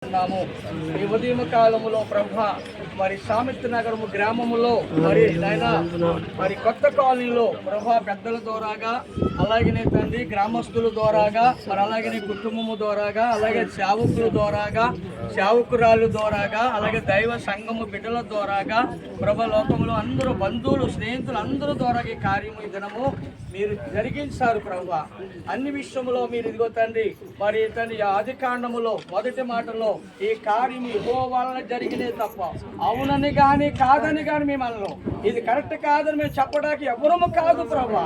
ఉన్నాము. ఈ ఉదయం కాలములో ప్రభా మరి సామిత్రి నగరము గ్రామములో మరి కొత్త కాలనీలో ప్రభా పెద్దల ద్వారాగా అలాగనే తండ్రి గ్రామస్తుల ద్వారాగా మరి అలాగనే కుటుంబము ద్వారాగా అలాగే సేవకుల ద్వారాగా సేవకురాలు ద్వారాగా అలాగే దైవ సంఘము బిడ్డల ద్వారాగా ప్రభా లోకంలో అందరూ బంధువులు స్నేహితులు అందరూ ద్వారా ఈ కార్యము ఈ దినము మీరు జరిగించారు ప్రభా. అన్ని విషయంలో మీరు ఇదిగో తండ్రి మరి తండ్రి ఆది కాండములో మొదటి మాటలో ఈ కార్యం యెహోవా వలన జరిగినే తప్ప అవునని కానీ కాదని కానీ మిమ్మల్ని ఇది కరెక్ట్ కాదని మేము చెప్పడానికి ఎవరము కాదు ప్రభా.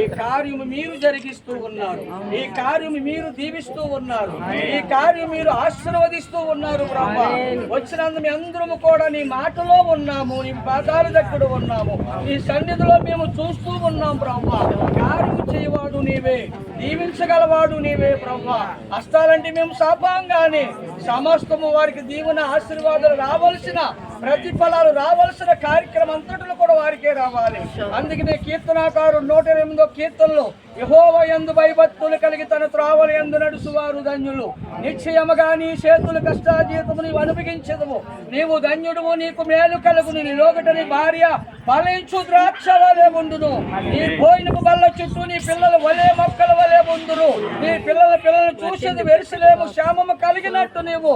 ఈ కార్యము మీరు జరిగిస్తూ ఉన్నారు, ఈ కార్యము మీరు దీవిస్తూ ఉన్నారు, ఈ కార్యం మీరు ఆశీర్వదిస్తూ ఉన్నారు ప్రభా. వచ్చినందుకు మీ అందరము కూడా నీ మాటలో ఉన్నాము, నీ పాదాల దగ్గర ఉన్నాము, నీ సన్నిధిలో మేము చూస్తూ ఉన్నాం ప్రభా. కార్యము చేయవాడు నీవే, దీవించగలవాడు నీవే ప్రభా. హస్తాలంటే మేము శాపంగానే సమస్తము వారికి దీవెన ఆశీర్వాదాలు రావాల్సిన ప్రతిఫలాలు రావాల్సిన కార్యక్రమం అంతటిలో కూడా వారికే రావాలి. అందుకనే కీర్తనాకారు 108వ కీర్తనలో యెహోవా యందు భయభక్తులు కలిగి తన త్రోవల యందు నడుచువారు ధన్యులు. నిశ్చయముగా నీ చేతుల కష్టాజీతము నీవు అనుభవించదము. నీవు ధన్యుడువు, నీకు మేలు కలుగును. నీ లోగట నీ భార్య ఫలించు ద్రాక్ష వలె ఉండును. నీ పోయినపు బల్ల చుట్టూ నీ పిల్లలు వలే మొక్కల వలె ఉండును. నీ పిల్లలను చూసేది వెరిసలేము శ్యామము కలిగినట్టు నీవు